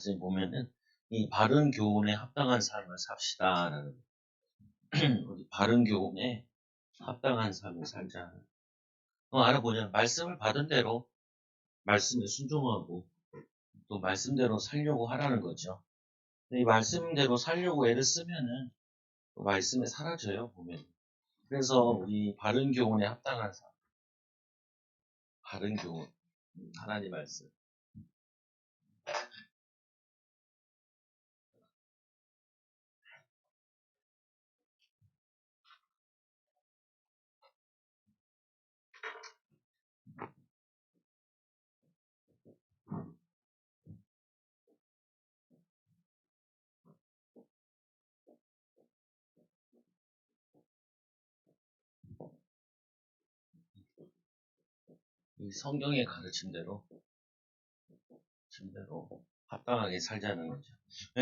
지금 보면은 이 바른 교훈에 합당한 삶을 삽시다라는 우리 바른 교훈에 합당한 삶을 살자. 알아보자. 말씀을 받은 대로 말씀에 순종하고 또 말씀대로 살려고 하라는 거죠. 이 말씀대로 살려고 애를 쓰면은 또 말씀에 사라져요, 보면. 그래서 우리 바른 교훈에 합당한 삶, 바른 교훈, 하나님 말씀. 이 성경의 가르침대로 합당하게 살자는 거죠.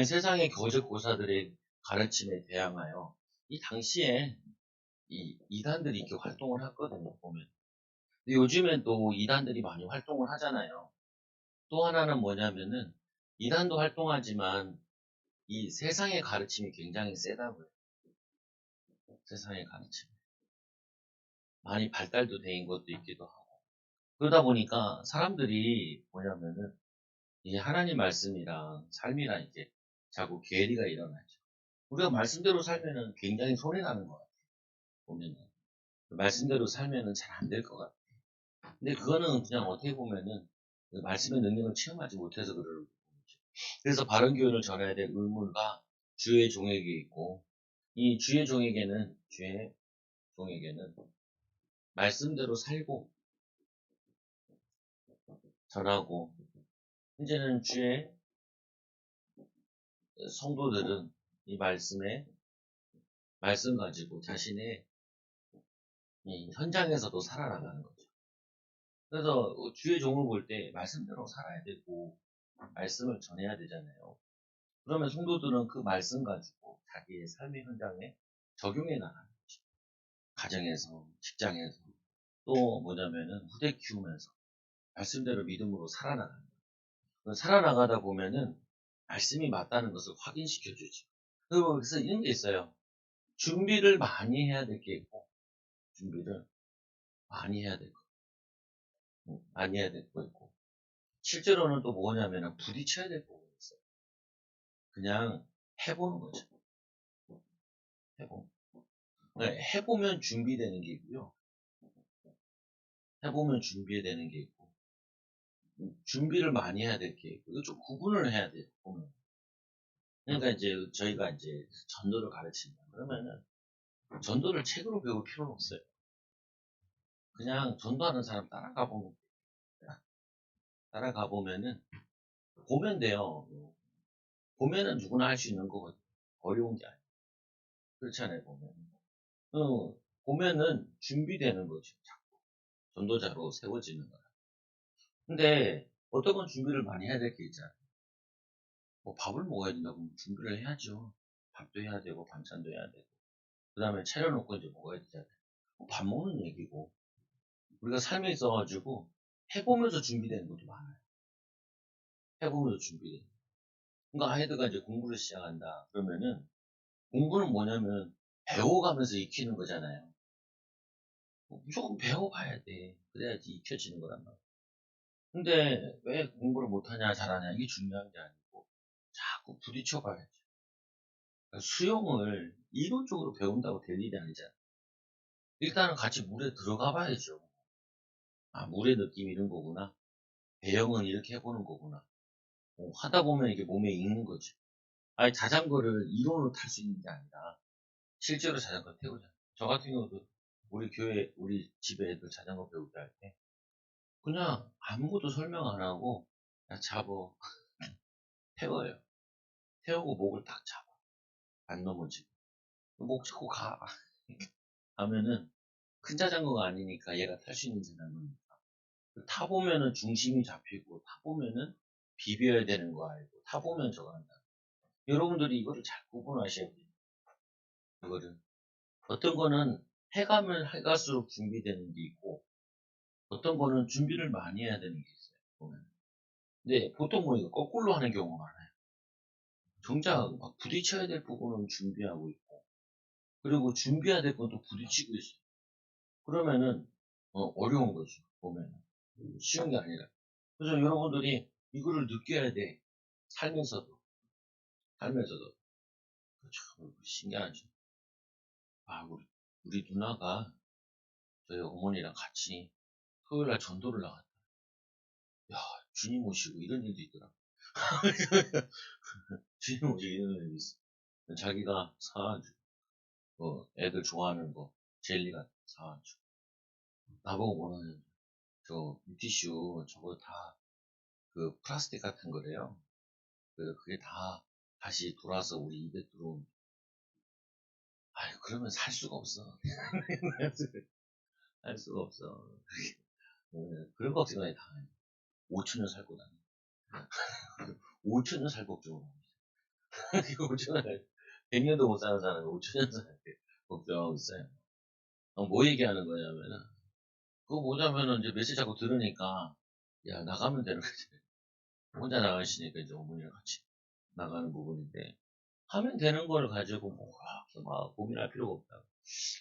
세상의 거짓고사들의 가르침에 대항하여 이 당시에 이 이단들이 이렇게 활동을 했거든요, 보면. 근데 요즘엔 또 이단들이 많이 활동을 하잖아요. 또 하나는 뭐냐면은 이단도 활동하지만 이 세상의 가르침이 굉장히 세다고요. 세상의 가르침. 많이 발달도 된 것도 있기도 하고. 그러다 보니까 사람들이 뭐냐면은 이 하나님 말씀이랑 삶이랑 이제 자꾸 괴리가 일어나죠. 우리가 말씀대로 살면은 굉장히 손해나는 것 같아요. 보면은. 말씀대로 살면은 잘 안 될 것 같아요. 근데 그거는 그냥 어떻게 보면은 그 말씀의 능력을 체험하지 못해서 그러는 거죠. 그래서 바른 교훈을 전해야 될 의무가 주의 종에게 있고, 이 주의 종에게는 말씀대로 살고 전하고, 이제는 주의 성도들은 이 말씀 가지고 자신의 이 현장에서도 살아나가는 거죠. 그래서 주의 종을 볼 때 말씀대로 살아야 되고 말씀을 전해야 되잖아요. 그러면 성도들은 그 말씀 가지고 자기의 삶의 현장에 적용해 나가는 거죠. 가정에서, 직장에서, 또 뭐냐면은 후대 키우면서 말씀대로 믿음으로 살아나가는 거예요. 살아나가다 보면은 말씀이 맞다는 것을 확인시켜 주죠. 그래서 이런 게 있어요. 준비를 많이 해야 될 게 있고, 준비를 많이 해야 될 거, 많이 해야 될 거 있고, 실제로는 또 뭐냐면은 부딪혀야 될 부분이 있어요. 그냥 해보는 거죠. 해보. 네, 해보면 준비되는 게 있고요. 해보면 준비되는 게 있고, 준비를 많이 해야 될 게 있고, 이거 좀 구분을 해야 돼요, 보면. 그러니까 이제 저희가 이제 전도를 가르친다. 그러면은 전도를 책으로 배울 필요는 없어요. 그냥 전도하는 사람 따라가 보면 돼요. 따라가 보면은, 보면 돼요. 보면은 누구나 할 수 있는 거거든요. 어려운 게 아니에요. 그렇잖아요, 보면. 보면은 준비되는 거죠. 자꾸. 전도자로 세워지는 거라. 근데 어떤 건 준비를 많이 해야 될 게 있잖아요. 뭐 밥을 먹어야 된다고 준비를 해야죠. 밥도 해야 되고 반찬도 해야 되고 그 다음에 차려놓고 이제 먹어야 되잖아요. 밥 먹는 얘기고 우리가 삶에 있어가지고 해보면서 준비되는 것도 많아요. 해보면서 준비되는 거. 그러니까 아이들가 이제 공부를 시작한다 그러면은 공부는 뭐냐면 배워가면서 익히는 거잖아요. 무조건 배워가야 돼. 그래야지 익혀지는 거란 말이야. 근데 왜 공부를 못하냐 잘하냐 이게 중요한 게 아니고 자꾸 부딪혀 봐야지. 그러니까 수영을 이론적으로 배운다고 될 일이 아니잖아. 일단은 같이 물에 들어가 봐야죠. 아, 물의 느낌이 이런 거구나. 배영은 이렇게 해보는 거구나. 하다 보면 이게 몸에 익는 거지. 아니, 자전거를 이론으로 탈 수 있는 게 아니라, 실제로 자전거 태우잖아. 저 같은 경우도 우리 집에 애들 자전거 배울 때 할 때, 그냥 아무것도 설명 안 하고, 그냥 잡어. 태워요. 태우고 목을 딱 잡아. 안 넘어지고. 목 잡고 가. 하면은, 큰 자전거가 아니니까 얘가 탈 수 있는 자전거니까. 타보면은 중심이 잡히고, 타보면은 비벼야 되는 거 알고, 타보면 저거 한다. 여러분들이 이거를 잘 구분하셔야 돼요. 이거를. 어떤 거는 해가면 해갈수록 준비되는 게 있고, 어떤 거는 준비를 많이 해야 되는 게 있어요. 보면. 근데 보통 뭐 이거 거꾸로 하는 경우가 많아요. 정작 막 부딪혀야 될 부분은 준비하고 있고, 그리고 준비해야 될 건 또 부딪히고 있어요. 그러면은, 어려운 거죠, 보면은. 쉬운 게 아니라. 그래서 여러분들이 이거를 느껴야 돼. 살면서도. 살면서도. 참, 신기하죠. 아, 우리 누나가 저희 어머니랑 같이 토요일 날 전도를 나갔다. 야, 주님 오시고 이런 일도 있더라. 주님 오시고 이런 일도 있어. 자기가 사가지고, 애들 좋아하는 거, 젤리가 사가지고. 나보고 뭐라는, 저, 물티슈, 저거 다, 플라스틱 같은 거래요. 그래서 그게 다 다시 돌아서 우리 입에 들어온. 아유, 그러면 살 수가 없어. 살 수가 없어. 그런 걱정이 다 5천 년 살 거다. 5천 년 살 걱정을 합니다. 5천 년, 100년도 못 사는 사람이 5천 년 살 걱정하고 있어요. 뭐 얘기하는 거냐면은, 그거 뭐냐면은 이제 메시지 자꾸 들으니까, 야, 나가면 되는 거지. 혼자 나가시니까 이제 어머니랑 같이 나가는 부분인데, 하면 되는 걸 가지고 뭐, 그렇게 막 고민할 필요가 없다.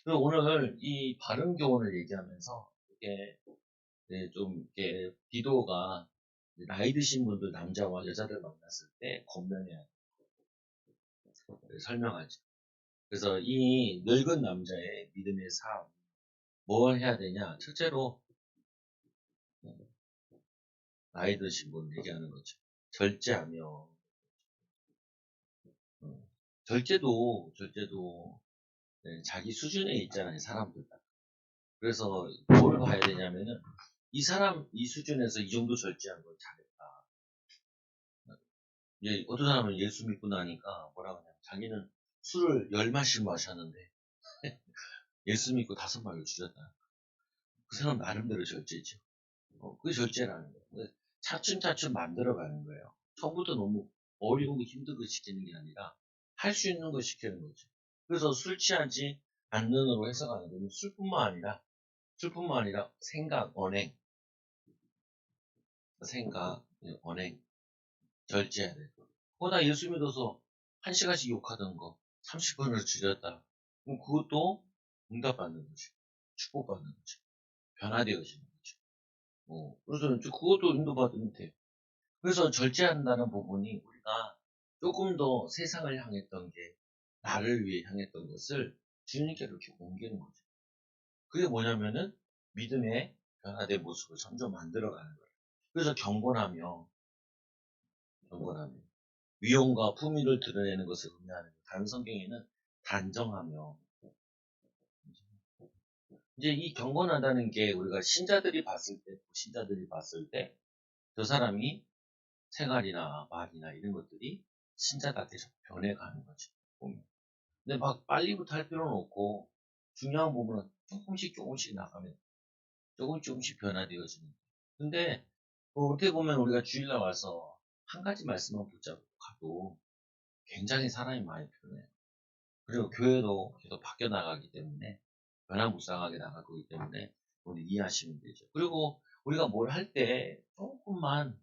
그리고 오늘 이 바른 교훈을 얘기하면서, 이게, 네, 좀, 이렇게, 비도가 나이 드신 분들, 남자와 여자들 만났을 때 건면해야 돼. 설명하죠. 그래서 이 늙은 남자의 믿음의 삶, 뭘 해야 되냐? 첫째로, 나이 드신 분 얘기하는 거죠. 절제하며, 절제도, 네, 자기 수준에 있잖아요, 사람들. 그래서 뭘 봐야 되냐면은, 이 수준에서 이 정도 절제한 걸 잘했다. 어떤 사람은 예수 믿고 나니까 뭐라고 하냐면, 자기는 술을 10마씩 마셨는데, 예수 믿고 5마리를 줄였다. 그 사람 나름대로 절제죠. 그게 절제라는 거예요. 차츰차츰 만들어가는 거예요. 처음부터 너무 어려우고 힘들고 시키는 게 아니라 할 수 있는 거 시키는 거죠. 그래서 술 취하지 않는으로 해석하는 거는 술뿐만 아니라 생각, 언행, 절제해야 돼요. 그거다 예수 믿어서 1시간씩 욕하던 거 30분을 줄였다. 그럼 그것도 응답받는 거죠. 축복받는 거죠. 변화되어지는 거죠. 그래서 그것도 인도받으면 돼요. 그래서 절제한다는 부분이 우리가 조금 더 세상을 향했던 게 나를 위해 향했던 것을 주님께 이렇게 옮기는 거죠. 그게 뭐냐면은 믿음의 변화된 모습을 점점 만들어가는 거예요. 그래서 경건하며 위엄과 품위를 드러내는 것을 의미하는 거예요. 다른 성경에는 단정하며 이제 이 경건하다는 게 우리가 신자들이 봤을 때 저 사람이 생활이나 말이나 이런 것들이 신자답게 변해가는 거지. 보면. 근데 막 빨리부터 할 필요는 없고 중요한 부분은 조금씩 나가면 조금씩 변화되어지는 거예요. 근데 어떻게 보면 우리가 주일날 와서 한 가지 말씀만 붙잡고 가도 굉장히 사람이 많이 변해요. 그리고 교회도 계속 바뀌어 나가기 때문에 변화무쌍하게 나갈 거기 때문에 오늘 이해하시면 되죠. 그리고 우리가 뭘 할 때 조금만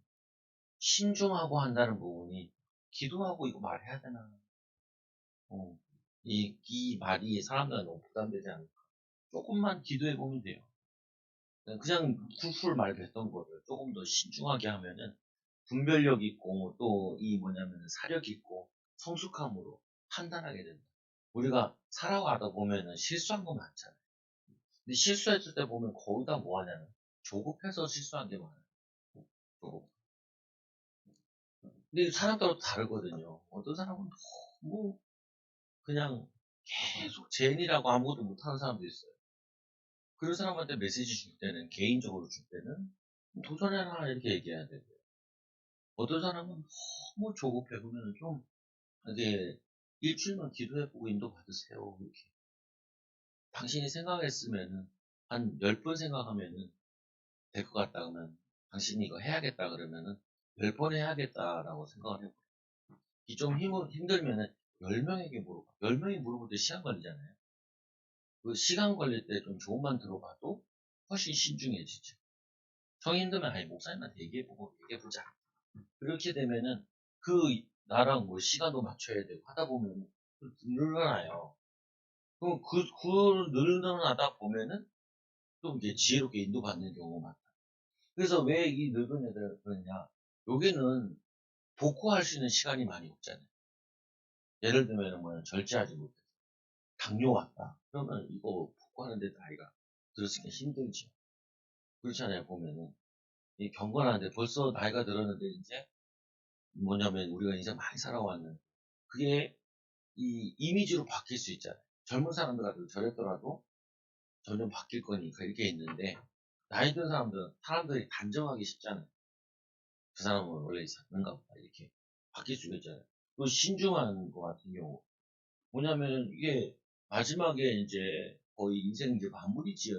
신중하고 한다는 부분이 기도하고 이거 말해야 되나? 이 말이 사람들한테 너무 부담되지 않을까? 조금만 기도해 보면 돼요. 그냥 풀풀 말했던 거를 조금 더 신중하게 하면은 분별력 있고 또 이 뭐냐면 사력 있고 성숙함으로 판단하게 된다. 우리가 살아가다 보면은 실수한 거 많잖아요. 근데 실수했을 때 보면 거의 다 뭐 하냐면 조급해서 실수한 게 많아요. 조급. 근데 사람따라 다르거든요. 어떤 사람은 너무 그냥 계속 제인이라고 아무것도 못하는 사람도 있어요. 그런 사람한테 메시지 줄 때는, 개인적으로 줄 때는, 도전해라, 이렇게 얘기해야 되고요. 어떤 사람은 너무 조급해. 그러면 좀, 이게, 일주일만 기도해보고 인도 받으세요. 이렇게. 당신이 생각했으면은, 한 10번 생각하면은 될 것 같다. 그러면, 당신이 이거 해야겠다. 그러면은, 10번 해야겠다라고 생각을 해요. 이 좀 힘들면은, 10명에게 물어봐. 10명이 물어볼 때 시간 걸리잖아요. 그 시간 걸릴 때 좀 조금만 들어봐도 훨씬 신중해지죠. 성인들은 아니 목사님한테 얘기해보자. 그렇게 되면은 그 나랑 뭐 시간도 맞춰야 되고 하다 보면 늘어나요. 그럼 늘어나다 보면은 또 이제 지혜롭게 인도받는 경우가 많다. 그래서 왜 이 늙은 애들 그러냐? 여기는 복구할 수 있는 시간이 많이 없잖아요. 예를 들면 뭐 절제하지 못해서 당뇨 왔다. 그러면 이거 복구하는데 나이가 들었으니까 힘들죠. 그렇잖아요. 보면은 이 경건한데 벌써 나이가 들었는데 이제 뭐냐면 우리가 이제 많이 살아왔는 그게 이 이미지로 바뀔 수 있잖아요. 젊은 사람들 같은 저랬더라도 점점 바뀔 거니까 이렇게 있는데 나이 든 사람들이 단정하기 쉽잖아요. 그 사람은 원래 있었는가 보다 이렇게 바뀔 수가 있잖아요. 또 신중한 거 같은 경우 뭐냐면 이게 마지막에 이제 거의 인생 이제 마무리 지어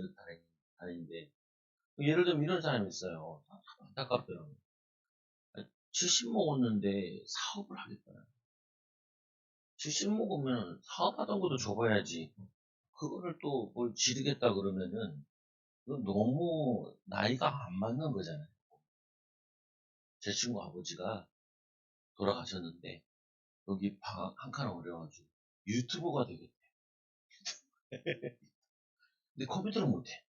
다니는데 예를 들면 이런 사람이 있어요. 안타깝더라고요. 70 먹었는데 사업을 하겠다는. 70 먹으면 사업하던 것도 줘봐야지. 그거를 또 뭘 지르겠다 그러면은 그건 너무 나이가 안 맞는 거잖아요. 제 친구 아버지가 돌아가셨는데 여기 방 한 칸 어려가지고 유튜버가 되겠대. 근데 컴퓨터를 못해.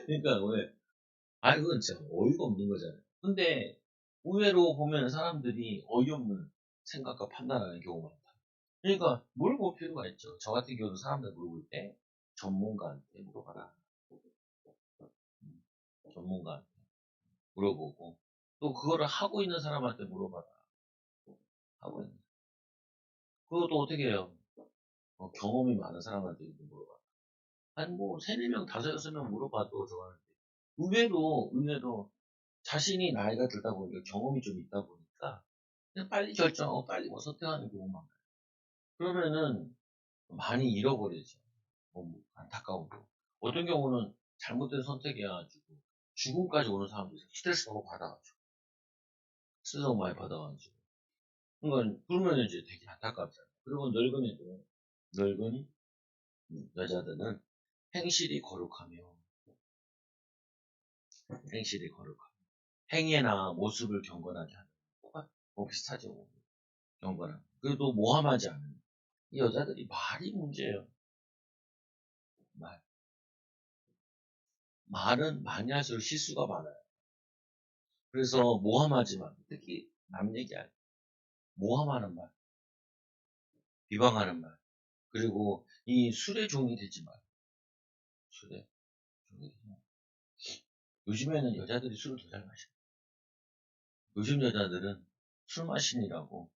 그러니까 왜? 아 이건 진짜 어이가 없는 거잖아요. 근데 의외로 보면 사람들이 어이없는 생각과 판단하는 경우가 많다. 그러니까 물어볼 필요가 있죠. 저 같은 경우도 사람들 물어볼 때 전문가한테 물어봐라. 음, 전문가한테 물어보고 또 그거를 하고 있는 사람한테 물어봐라. 하고 있는. 그것도 어떻게 해요? 경험이 많은 사람한테 물어봐. 한 뭐 세네 명, 다섯 여섯 명 물어봐도 좋아하는데 의외로 자신이 나이가 들다 보니까 경험이 좀 있다 보니까 그냥 빨리 결정하고 빨리 뭐 선택하는 경우가 많아요. 그러면은 많이 잃어버리죠. 너무 안타까운 거. 어떤 경우는 잘못된 선택해가지고 죽음까지 오는 사람도 있어요. 스트레스 너무 받아가지고. 스트레스 너무 많이 받아가지고. 그러면 이제 되게 안타깝잖아요. 그리고 늙은 여자들은 행실이 거룩하며, 행실이 거룩하며, 행위나 모습을 경건하게 하는. 뭐 비슷하죠. 경건함. 그래도 모함하지 않는. 이 여자들이 말이 문제예요. 말. 말은 많이 할수록 실수가 많아요. 그래서 모함하지 마. 특히 남 얘기 할 때. 모함하는 말, 비방하는 말. 그리고 이 술의 종이 되지 말. 술의 종이 되지 말. 요즘에는 여자들이 술을 더 잘 마셔. 요즘 여자들은 술 마시느라고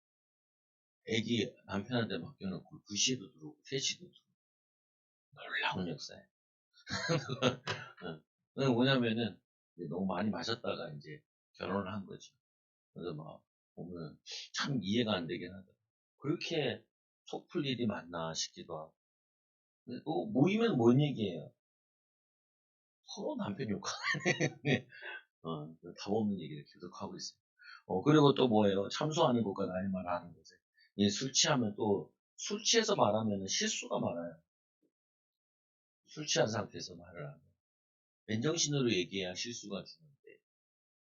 애기 남편한테 맡겨놓고 2시에도 들어오고 3시도 들어오고 놀라운 역사예요. 그건 뭐냐면은 너무 많이 마셨다가 이제 결혼을 한 거죠. 그래서 막 보면 참 이해가 안 되긴 하더라고요. 그렇게 속 풀 일이 많나 싶기도 하고. 근데 또 모이면 뭔 얘기예요? 서로 남편 욕하네. 답 없는 얘기를 계속 하고 있어요. 그리고 또 뭐예요? 참소하는 것과 나의 말을 하는 거죠. 술 취하면 또, 술 취해서 말하면 실수가 많아요. 술 취한 상태에서 말을 하면. 맨정신으로 얘기해야 실수가 주는데,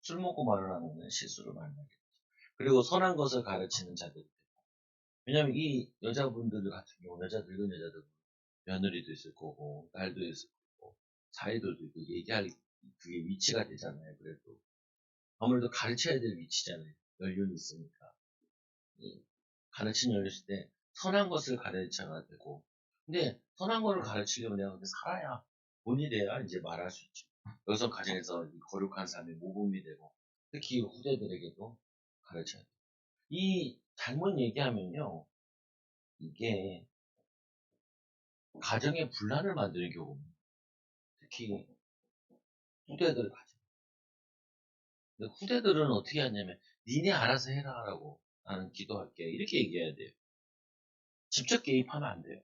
술 먹고 말을 하면 실수를 많이 하게 되죠. 그리고 선한 것을 가르치는 자들. 왜냐면 이 여자분들 같은 경우, 늙은 여자들, 며느리도 있을 거고, 딸도 있을 거고, 사이들도 있고, 얘기할 그게 위치가 되잖아요. 그래도. 아무래도 가르쳐야 될 위치잖아요. 연륜이 있으니까. 가르치는 연륜일 때 선한 것을 가르쳐야 되고. 근데 선한 거를 가르치려면 내가 근데 살아야 본이 돼야 이제 말할 수 있죠. 여성 가정에서 이 거룩한 삶의 모범이 되고 특히 후대들에게도 가르쳐야 돼요. 이 잘못 얘기하면요. 이게 가정에 분란을 만드는 경우입니다. 특히 후대들 가정. 근데 후대들은 어떻게 하냐면 니네 알아서 해라라고 나는 기도할게 이렇게 얘기해야 돼요. 직접 개입하면 안 돼요.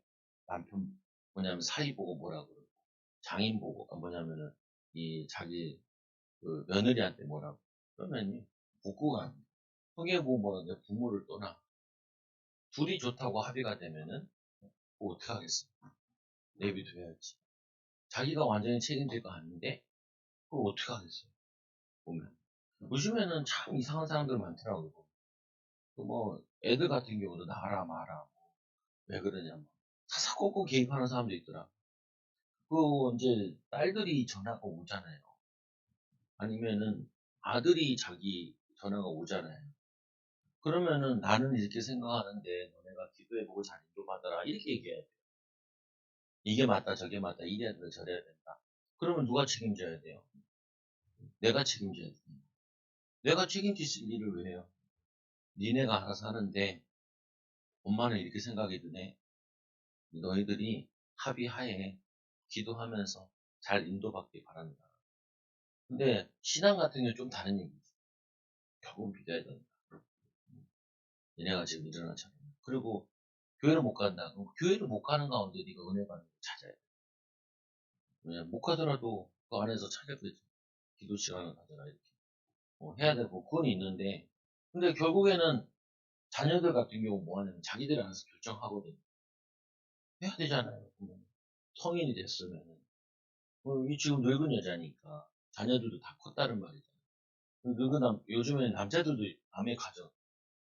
남편 뭐냐면 사위 보고 뭐라 그러고 장인 보고 뭐냐면은 이 자기 그 며느리한테 뭐라고 그러면 복구가 안 돼. 그게 내 부모를 떠나 둘이 좋다고 합의가 되면은 뭐 어떻게 하겠어? 내비둬야지. 자기가 완전히 책임질 거 아닌데 그걸 어떻게 하겠어요? 보면 요즘에는 참 이상한 사람들 많더라고요. 애들 같은 경우도 나가라 마라. 왜 그러냐면, 사사건건 개입하는 사람도 있더라. 이제 딸들이 전화가 오잖아요. 아니면은 아들이 자기 전화가 오잖아요. 그러면은 나는 이렇게 생각하는데 너네가 기도해보고 잘 인도받아라. 이렇게 얘기해야 돼. 이게 맞다, 저게 맞다, 이래야 된다, 저래야 된다. 그러면 누가 책임져야 돼요? 내가 책임져야 돼. 내가 책임질 일을 왜 해요? 니네가 알아서 하는데, 엄마는 이렇게 생각이 드네. 너희들이 합의하에 기도하면서 잘 인도받길 바란다. 근데 신앙 같은 경우는 좀 다른 얘기지. 결국 믿어야 된다. 니네가 지금 일어나처럼. 그리고 교회를 못 간다. 그럼 교회를 못 가는 가운데 네가 은혜 받는 걸 찾아야 돼. 왜냐면 못 가더라도 그 안에서 찾아야지. 기도 시간을 가져라 이렇게. 해야 되고 그건 있는데 근데 결국에는 자녀들 같은 경우 뭐 하냐면 자기들이 알아서 결정하거든. 해야 되잖아요. 보면. 성인이 됐으면은. 이 지금 늙은 여자니까 자녀들도 다 컸다는 말이잖아. 요즘에는 남자들도 남의 가정,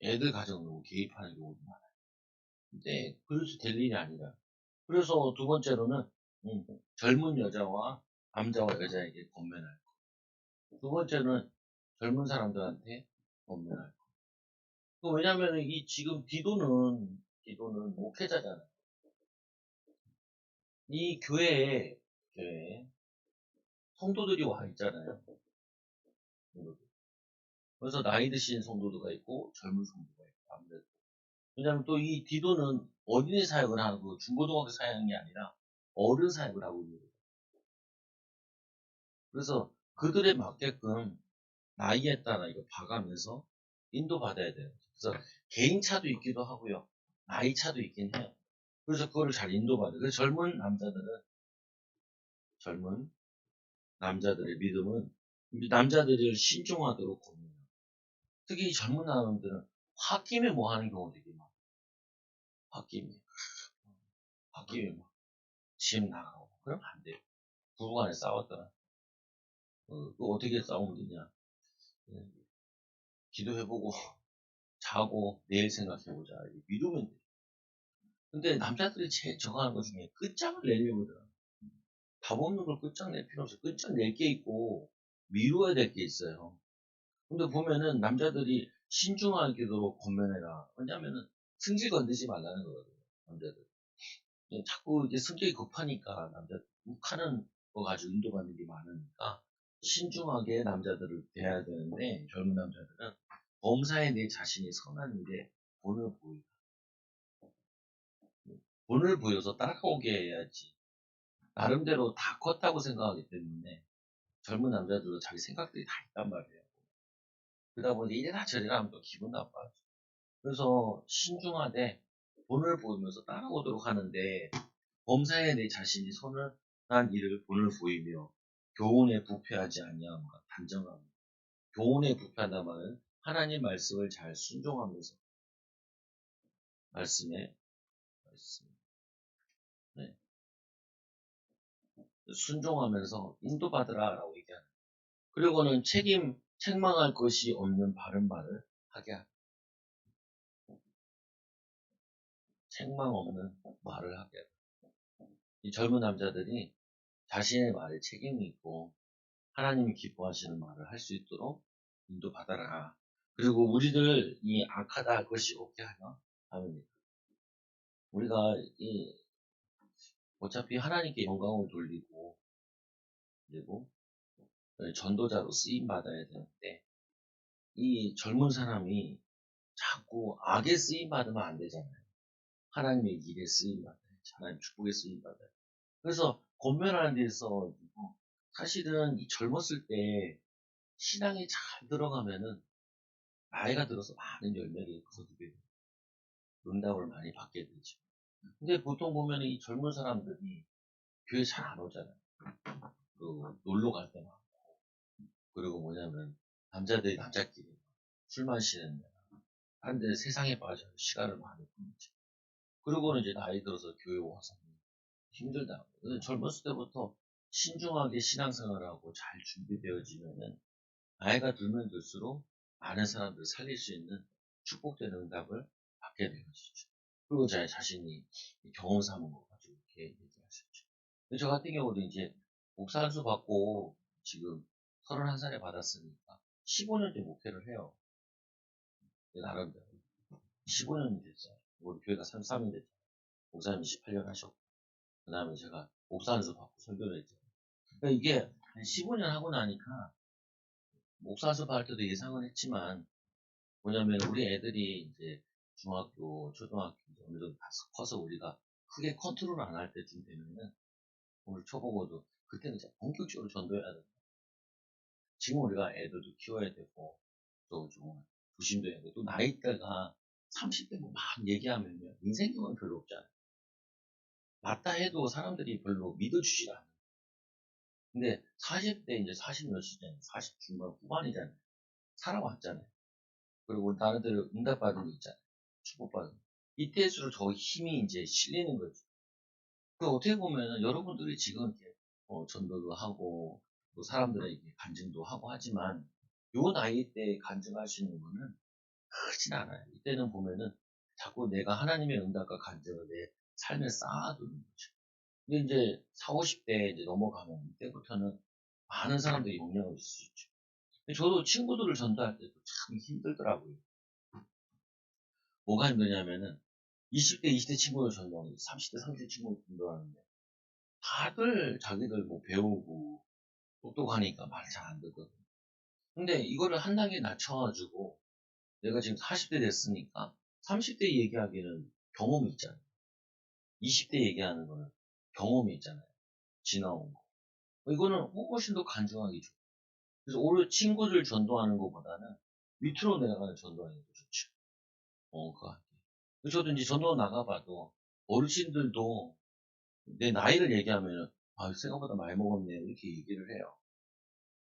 애들 가정으로 개입하는 경우도 많아요. 근데 그래서 될 일이 아니라. 그래서 두 번째로는 젊은 여자와 남자와 여자에게 권면할 거. 두 번째는 젊은 사람들한테 권면할 거. 왜냐면은 이 지금 디도는 목회자잖아요. 이 교회에 성도들이 와 있잖아요. 성도들. 그래서 나이 드신 성도들가 있고 젊은 성도가 있고 아무래도. 왜냐하면 또 이 디도는 어린이 사역을 하고 중고등학교 사역이 아니라 어른 사역을 하고 있는 거예요. 그래서 그들에 맞게끔 나이에 따라 이거 봐가면서 인도받아야 돼요. 그래서 개인차도 있기도 하고요. 나이차도 있긴 해요. 그래서 그거를 잘 인도받아요. 그래서 젊은 남자들의 믿음은 남자들을 신중하도록 겁니다. 특히 젊은 사람들은 홧김에 뭐 하는 경우 되게 많아요. 홧김에 집 나가고 그러면 안 돼요. 부부간에 싸웠더라. 또 어떻게 싸우면 되냐. 예, 기도해보고 자고 내일 생각해보자. 미루면 돼. 근데 남자들이 제일 저거하는 것 중에 끝장을 내려고 그러더라. 답 없는 걸 끝장낼 필요 없어. 끝장 낼 게 있고 미루어야 될 게 있어요. 근데 보면은 남자들이 신중하게도 권면해라. 왜냐면은 승질 건드지 말라는 거거든요. 남자들. 자꾸 이게 성격이 급하니까 욱하는 거 가지고 인도받는 게 많으니까 신중하게 남자들을 대해야 되는데 젊은 남자들은 범사에 내 자신이 선한 일에 본을 보이다. 본을 보여서 따라오게 해야지. 나름대로 다 컸다고 생각하기 때문에 젊은 남자들도 자기 생각들이 다 있단 말이에요. 그러다 보니 이래라 저래라 하면 또 기분 나빠져. 그래서 신중하되 본을 보이면서 따라오도록 하는데 범사에 내 자신이 선한 일을 본을 보이며 교훈에 부패하지 아니함과 단정함. 교훈에 부패한다 말은 하나님 말씀을 잘 순종하면서 말씀에 네, 순종하면서 인도받으라라고 얘기하는. 그리고는 책망할 것이 없는 바른 말을 하게 하라. 책망 없는 말을 하게 하라. 이 젊은 남자들이 자신의 말에 책임이 있고 하나님이 기뻐하시는 말을 할 수 있도록 인도받아라. 그리고 우리들 이 악하다 할 것이 없게 하며 하느니라. 우리가 어차피 하나님께 영광을 돌리고 그리고 전도자로 쓰임 받아야 되는데 이 젊은 사람이 자꾸 악에 쓰임 받으면 안 되잖아요. 하나님의 일에 쓰임 받아요. 하나님 축복에 쓰임 받아요. 그래서 권면하는 데 있어 사실은 이 젊었을 때 신앙이 잘 들어가면은 나이가 들어서 많은 열매를 거두게 돼요. 응답을 많이 받게 되죠. 근데 보통 보면 이 젊은 사람들이 교회 잘 안 오잖아요. 놀러 갈 때 많고. 그리고 뭐냐면, 남자들이 남자끼리 술 마시는 데나, 한 데 세상에 빠져 시간을 많이 보내죠. 그리고는 이제 나이 들어서 교회 와서 힘들다. 근데 젊었을 때부터 신중하게 신앙생활하고 잘 준비되어지면은 나이가 들면 들수록 많은 사람들을 살릴 수 있는 축복된 응답을 받게 되는 것이죠. 그리고 제 자신이 경험 삼은 거 가지고 이렇게 얘기할 수 있죠. 근데 저 같은 경우도 이제 목사 안수 받고 지금 31살에 받았으니까 15년째 목회를 해요. 나름대로. 15년이 됐어요. 우리 교회가 33년 됐죠. 목사님 18년 하셨고. 그 다음에 제가 목사 안수 받고 설교를 했죠. 그러니까 이게 한 15년 하고 나니까 목사 안수 받을 때도 예상은 했지만 뭐냐면 우리 애들이 이제 중학교, 초등학교 어느 정도 다 커서 우리가 크게 컨트롤 안 할 때쯤 되면은 오늘 쳐보고도 그때는 이제 본격적으로 전도해야 돼. 지금 우리가 애들도 키워야 되고 또 좀 조심도 해야 되고 또 나이대가 30대 뭐 막 얘기하면요 인생 경험 별로 없잖아요. 맞다 해도 사람들이 별로 믿어주질 않아요. 근데 40대 이제 40 몇이잖아요. 40 중반 후반이잖아요. 살아왔잖아요. 그리고 다른 데로 응답받은 거 있잖아요. 축복받은 거. 이때일수록 더 힘이 이제 실리는 거죠. 그 어떻게 보면은 여러분들이 지금 이렇게 전도도 하고 또 사람들에게 간증도 하고 하지만 요 나이 때 간증할 수 있는 거는 크진 않아요. 이때는 보면은 자꾸 내가 하나님의 응답과 간증을 내 삶에 쌓아두는 거죠. 근데 이제 4, 50대 이제 넘어가면 이때부터는 많은 사람들이 영향을 줄 수 있죠. 근데 저도 친구들을 전도할 때도 참 힘들더라고요. 뭐가 힘드냐면은 20대, 20대 친구들 전도하는데 30대, 30대 친구들 전도하는데 다들 자기들 뭐 배우고 똑똑하니까 말 잘 안 듣거든. 근데 이거를 한 단계 낮춰가지고 내가 지금 40대 됐으니까 30대 얘기하기는 경험이 있잖아요. 20대 얘기하는 거는 경험이 있잖아요. 지나온 거. 이거는 훨씬 더 간중하게 좋고. 그래서 오히려 친구들 전도하는 것보다는 밑으로 내려가는 전도하는 게 좋죠. 그거 같아요. 저도 이제 전도 나가봐도 어르신들도 내 나이를 얘기하면 아, 생각보다 많이 먹었네 이렇게 얘기를 해요.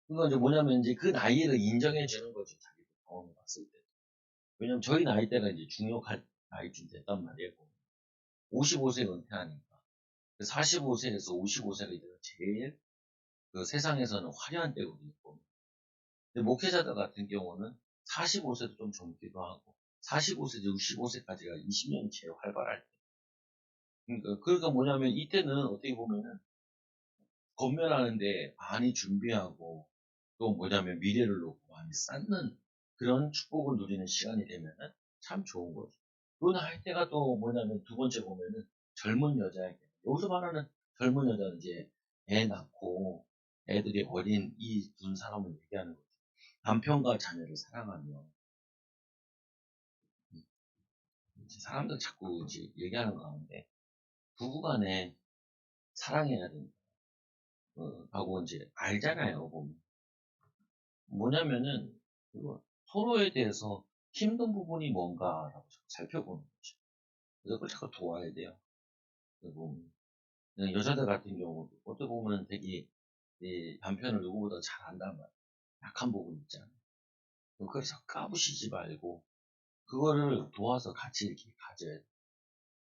그건 이제 뭐냐면 이제 그 나이를 인정해 주는 거죠. 자기도 경험해 봤을 때. 왜냐면 저희 나이대가 이제 중요할 나이쯤 됐단 말이에요. 55세 은퇴하니까. 45세에서 55세가 이제 제일 그 세상에서는 화려한 때거든요. 근데 목회자들 같은 경우는 45세도 좀 젊기도 하고 45세, 65세까지가 20년이 제일 활발할 때. 그러니까 뭐냐면 이때는 어떻게 보면은 건면하는데 많이 준비하고 또 뭐냐면 미래를 놓고 많이 쌓는 그런 축복을 누리는 시간이 되면은 참 좋은 거죠. 그러나 할 때가 또 뭐냐면 두 번째 보면은 젊은 여자에게 여기서 말하는 젊은 여자는 이제 애 낳고 애들이 어린 이 두 사람을 얘기하는 거죠. 남편과 자녀를 사랑하며 사람들 자꾸 이제 얘기하는 가운데 부부간에 사랑해야 된다. 하고 이제 알잖아요. 보면 뭐냐면은 서로에 대해서 힘든 부분이 뭔가라고 살펴보는 거죠. 그래서 그걸 자꾸 도와야 돼요. 그리고 여자들 같은 경우도 어떻게 보면 되게 남편을 누구보다 잘 안단 말이에요. 약한 부분 있잖아요. 그래서 까부시지 말고 그거를 도와서 같이 이렇게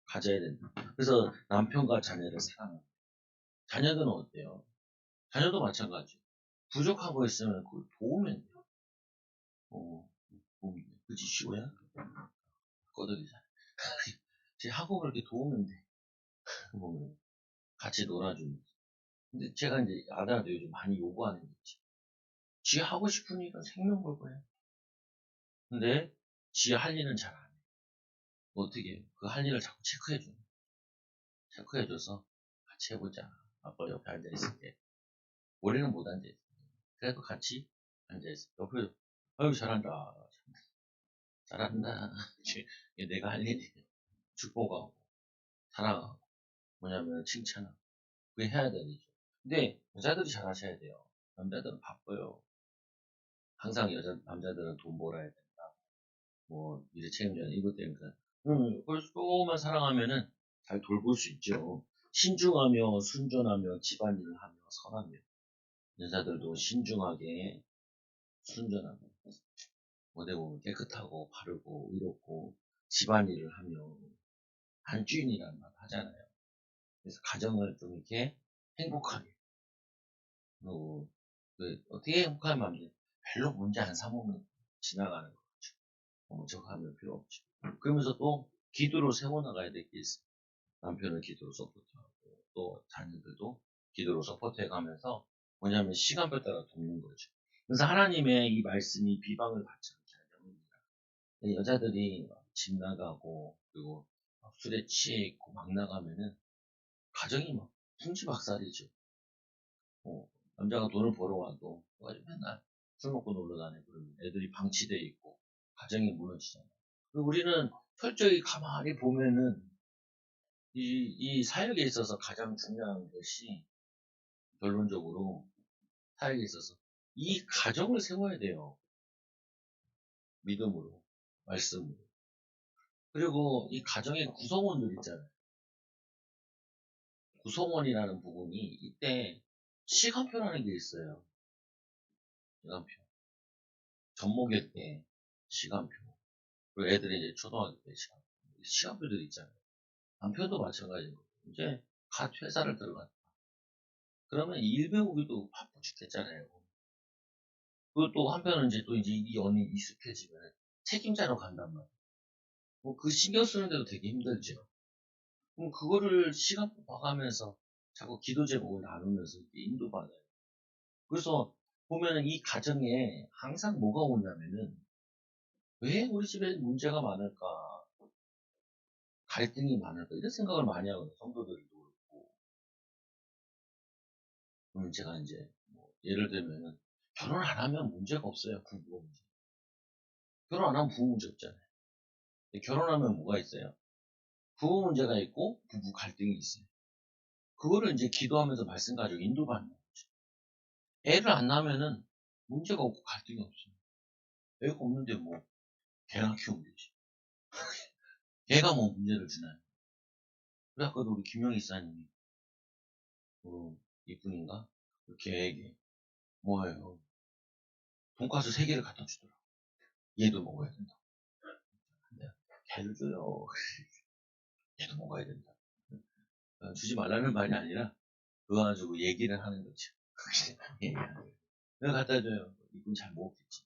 가져야 된다. 그래서 남편과 자녀를 사랑하는 자녀들은 어때요? 자녀도 마찬가지. 부족한 거 있으면 그걸 도우면 돼요. 도우면 돼요. 그치, 시호야? 꺼덕이잖아. 제 학업을 이렇게 도우면 돼. 보면 같이 놀아주면서. 근데 제가 이제 아들한테 요즘 많이 요구하는 게 있지. 지 하고 싶은 일은 생명 걸 거야. 근데 지 할 일은 잘 안 해. 어떻게 그 할 일을 자꾸 체크해줘. 체크해줘서 같이 해보자. 아빠 옆에 앉아있을게. 올해는 못 앉아있어. 그래도 같이 앉아있어. 옆에 아유 잘한다. 잘한다. 이게 내가 할 일이 축복하고 사랑하고 뭐냐면 칭찬하고 그게 해야 되죠. 근데 여자들이 잘하셔야 돼요. 남자들은 바빠요. 항상 남자들은 돈 벌어야 된다. 뭐, 미래 책임져야 돼. 이것 때문에. 그래서 조금만 사랑하면은 잘 돌볼 수 있죠. 신중하며, 순전하며, 집안일을 하며, 선하며. 여자들도 신중하게, 순전하며, 어디 보면 깨끗하고, 바르고, 의롭고, 집안일을 하며, 안주인이라는 말 하잖아요. 그래서 가정을 좀 이렇게 행복하게, 어떻게 행복하면 안 돼? 별로 문제 안 삼으면 지나가는 거죠. 너무 저거 하면 필요 없죠. 그러면서 또 기도로 세워나가야 될 게 있어요. 남편을 기도로 서포트하고 또 자녀들도 기도로 서포트해가면서 뭐냐면 시간별 따라 돕는 거죠. 그래서 하나님의 이 말씀이 비방을 받지 않게 하렵니다. 여자들이 집 나가고 그리고 술에 취해 있고 막 나가면은 가정이 막 풍지박살이죠. 남자가 돈을 벌어와도 가지고 맨날 술 먹고 놀러 다니고 그러면 애들이 방치돼 있고 가정이 무너지잖아요. 우리는 철저히 가만히 보면은 이 사역에 있어서 가장 중요한 것이 결론적으로 사역에 있어서 이 가정을 세워야 돼요. 믿음으로, 말씀으로. 그리고 이 가정의 구성원들 있잖아요. 구성원이라는 부분이 이때 시간표라는 게 있어요. 시간표. 전목일 때 시간표. 그리고 애들이 이제 초등학교 때 시간표. 시간표들이 있잖아요. 남편도 마찬가지고 이제 갓 회사를 들어갔다. 그러면 일 배우기도 바빠 죽겠잖아요. 그리고 또 한편은 이제 이 언이 익숙해지면 책임자로 간단 말이에요. 그 신경 쓰는데도 되게 힘들죠. 그럼 그거를 시간표 봐가면서 자꾸 기도 제목을 나누면서 인도받아요. 그래서 보면은 이 가정에 항상 뭐가 오냐면은 왜 우리 집에 문제가 많을까? 갈등이 많을까? 이런 생각을 많이 하거든요. 성도들도 그렇고. 그러면 제가 이제 뭐 예를 들면은 결혼 안 하면 문제가 없어요. 부부 문제. 결혼 안 하면 부부 문제 없잖아요. 결혼하면 뭐가 있어요? 부부 문제가 있고 부부 갈등이 있어요. 그거를 이제 기도하면서 말씀 가지고 인도받는 거죠. 애를 안 낳으면은 문제가 없고 갈등이 없어요. 애가 없는데 뭐 개나 키우면 되지. 걔가 뭐 문제를 주나요? 그래 아까도 우리 김영희 이사님이 이분인가? 그 걔에게 뭐예요? 돈가스 3개를 갖다 주더라고. 얘도 먹어야 된다. 근데 걔를 줘요. 얘도 먹어야 된다. 주지 말라는 말이 아니라 그거 가지고 얘기를 하는 거죠. 얘기하는 거예요. 내가 갖다 줘요. 이분 잘 먹겠지.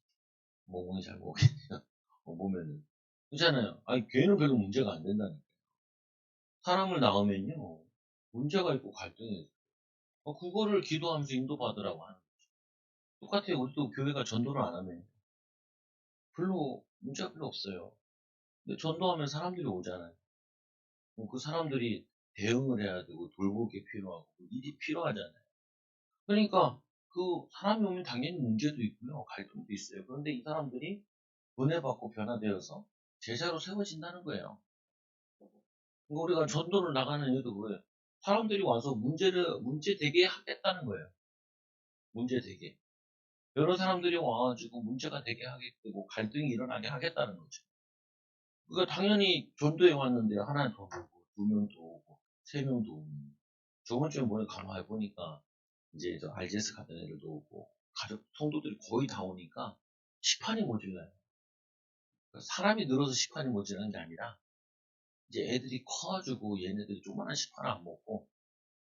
멍멍이 잘 먹겠지. 보면은 그렇잖아요. 아니 걔는 별로 문제가 안 된다니까. 사람을 낳으면요 문제가 있고 갈등이 있고 그거를 기도하면서 인도받으라고 하는 거죠. 똑같아요. 우리도 교회가 전도를 안 하면 별로 문제가 별로 없어요. 근데 전도하면 사람들이 오잖아요. 그 사람들이 대응을 해야 되고 돌볼 게 필요하고 일이 필요하잖아요. 그러니까 그 사람이 오면 당연히 문제도 있고요. 갈등도 있어요. 그런데 이 사람들이 은혜받고 변화되어서 제자로 세워진다는 거예요. 그러니까 우리가 전도를 나가는 이유도 그거예요. 사람들이 와서 문제 되게 하겠다는 거예요. 문제 되게. 여러 사람들이 와가지고 문제가 되게 하겠고 갈등이 일어나게 하겠다는 거죠. 그러니까 당연히 전도에 왔는데 하나 더 오고, 2명도 오고, 3명도 오고. 저번 주에 뭐에 가만히 보니까 이제 저 RGS 같은 애들도 오고, 가족, 성도들이 거의 다 오니까 시판이 모질라요. 그러니까 사람이 늘어서 시판이 모질라는 게 아니라 이제 애들이 커가지고 얘네들이 조그마한 시판을 안 먹고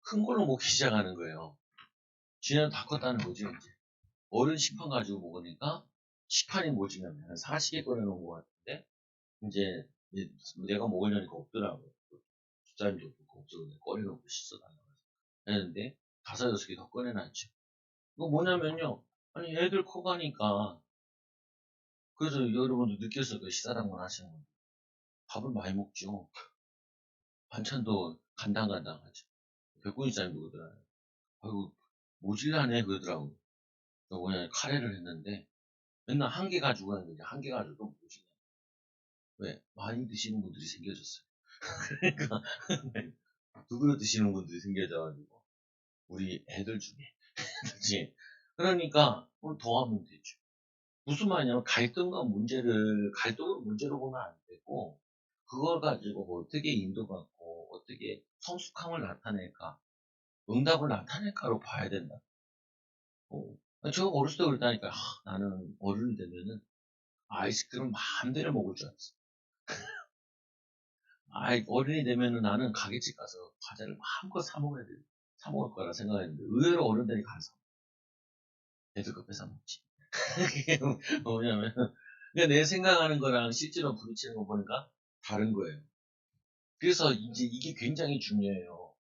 큰 걸로 먹기 시작하는 거예요. 쥐는 다 컸다는 거지, 이제. 어른 시판 가지고 먹으니까 시판이 모지면 한 40개 꺼내놓은 것 같은데, 이제 내가 먹으려니까 없더라고요. 집사님도 없고 없어서 꺼내놓고 씻어달라고 했는데, 5, 6개 더 꺼내놨죠. 이거 뭐냐면요. 아니, 애들 커가니까, 그래서 여러분도 느꼈을 거예요. 시사랑만 하시는 분. 밥을 많이 먹죠. 반찬도 간당간당하죠. 백군이사님도 그러더라고요. 아이고, 모질라네, 그러더라고요. 뭐냐, 카레를 했는데, 맨날 1개 가지고 가는 거지. 1개 가지고 모질라. 왜? 많이 드시는 분들이 생겨졌어요. 그러니까, 2그릇 드시는 분들이 생겨져가지고, 우리 애들 중에. 그치? 그러니까, 더 하면 되죠. 무슨 말이냐면, 갈등으로 문제로 보면 안 되고, 그걸 가지고 뭐 어떻게 인도받고, 어떻게 성숙함을 나타낼까, 응답을 나타낼까로 봐야 된다. 제가 어렸을 때 그랬다니까, 나는 어른이 되면은 아이스크림 마음대로 먹을 줄 알았어. 어른이 되면은 나는 가게집 가서 과자를 마음껏 사 먹을 거라 생각했는데, 의외로 어른들이 가서 애들 거 뺏어 먹지. 그게 뭐냐면, 그러니까 내 생각하는 거랑 실제로 부딪히는 거 보니까 다른 거예요. 그래서 이제 이게 굉장히 중요해요.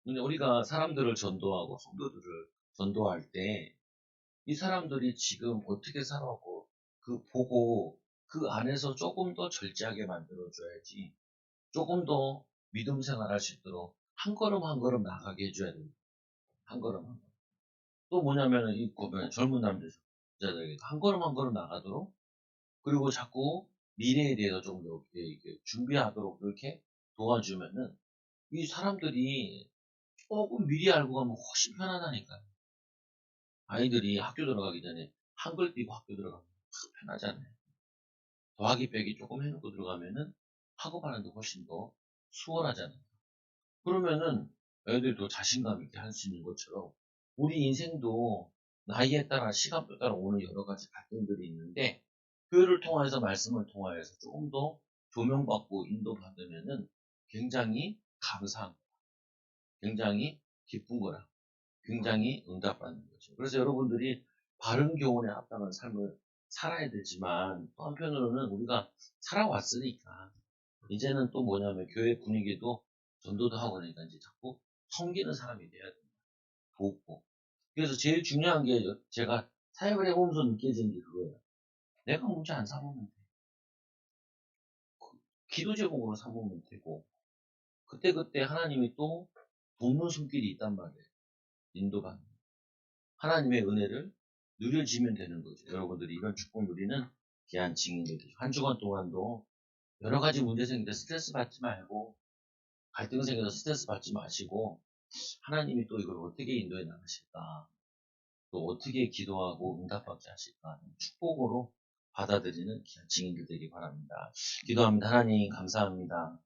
근데 우리가 사람들을 전도하고 성도들을 전도할 때 이 사람들이 지금 어떻게 살아왔고 그 보고 그 안에서 조금 더 절제하게 만들어줘야지, 조금 더 믿음 생활할 수 있도록 한 걸음 한 걸음 나가게 해줘야 됩니다. 한 걸음 한 걸음. 또 뭐냐면은 이 보면 젊은 남자들 한 걸음 한 걸음 나가도록, 그리고 자꾸 미래에 대해서 좀 이렇게 준비하도록 이렇게 도와주면은 이 사람들이 조금 미리 알고 가면 훨씬 편하다니까요. 아이들이 학교 들어가기 전에 한글 띄고 학교 들어가면 참 편하잖아요. 더하기 빼기 조금 해놓고 들어가면은 학업하는데 훨씬 더 수월하잖아요. 그러면은 애들도 자신감 있게 할 수 있는 것처럼 우리 인생도 나이에 따라 시간에 따라 오는 여러 가지 갈등들이 있는데, 교회를 통해서 말씀을 통하여서 조금 더 조명받고 인도받으면은 굉장히 감사한 거야. 굉장히 기쁜 거라. 굉장히 응답받는 거죠. 그래서 여러분들이 바른 교훈에 합당한 삶을 살아야 되지만, 또 한편으로는 우리가 살아왔으니까 이제는 또 뭐냐면 교회 분위기도 전도도 하고 그러니까 이제 자꾸 섬기는 사람이 돼야 된다. 돕고. 그래서 제일 중요한 게 제가 사역을 해보면서 느껴지는 게 그거예요. 내가 문제 안 삼으면 돼. 기도 제목으로 삼으면 되고, 그때그때 하나님이 또 돕는 손길이 있단 말이에요. 인도받는. 하나님의 은혜를 누려지면 되는 거죠. 여러분들이 이런 축복 누리는 귀한 증인들 되죠. 한 주간 동안도 여러 가지 문제 생길 때 스트레스 받지 말고, 갈등 생겨서 스트레스 받지 마시고, 하나님이 또 이걸 어떻게 인도해 나가실까, 또 어떻게 기도하고 응답받게 하실까 축복으로 받아들이는 귀한 증인들 되기 바랍니다. 기도합니다. 하나님 감사합니다.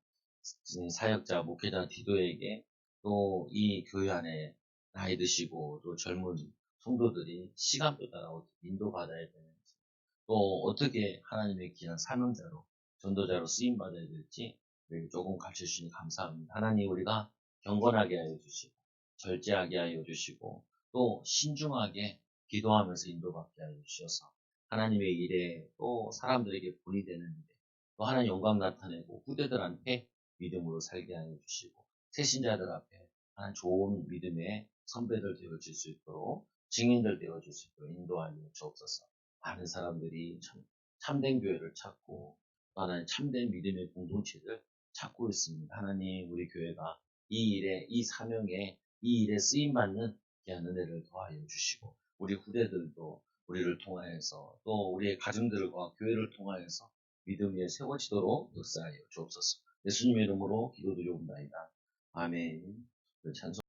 사역자, 목회자 디도에게 또 이 교회 안에 나이 드시고 또 젊은 성도들이 시간표 따라 어떻게 인도받아야 되는지, 또 어떻게 하나님의 귀한 사명자로 전도자로 쓰임받아야 될지 조금 가르쳐 주시니 감사합니다. 하나님, 우리가 경건하게 하여 주시고 절제하게 하여 주시고 또 신중하게 기도하면서 인도받게 하여 주셔서 하나님의 일에 또 사람들에게 본이 되는 일에 또 하나님 영광 나타내고 후대들한테 믿음으로 살게 하여 주시고 새신자들 앞에 하나님 좋은 믿음의 선배들 되어줄 수 있도록, 증인들 되어줄 수 있도록 인도하여 주옵소서. 많은 사람들이 참된 교회를 찾고 또 하나님 참된 믿음의 공동체를 찾고 있습니다. 하나님, 우리 교회가 이 일에, 이 사명에, 이 일에 쓰임받는 귀한 은혜를 더하여 주시고 우리 후대들도 우리를 통하여서 또 우리의 가정들과 교회를 통하여서 믿음 위에 세워지도록 역사하여 주옵소서. 예수님의 이름으로 기도드리옵나이다. 아멘. 찬송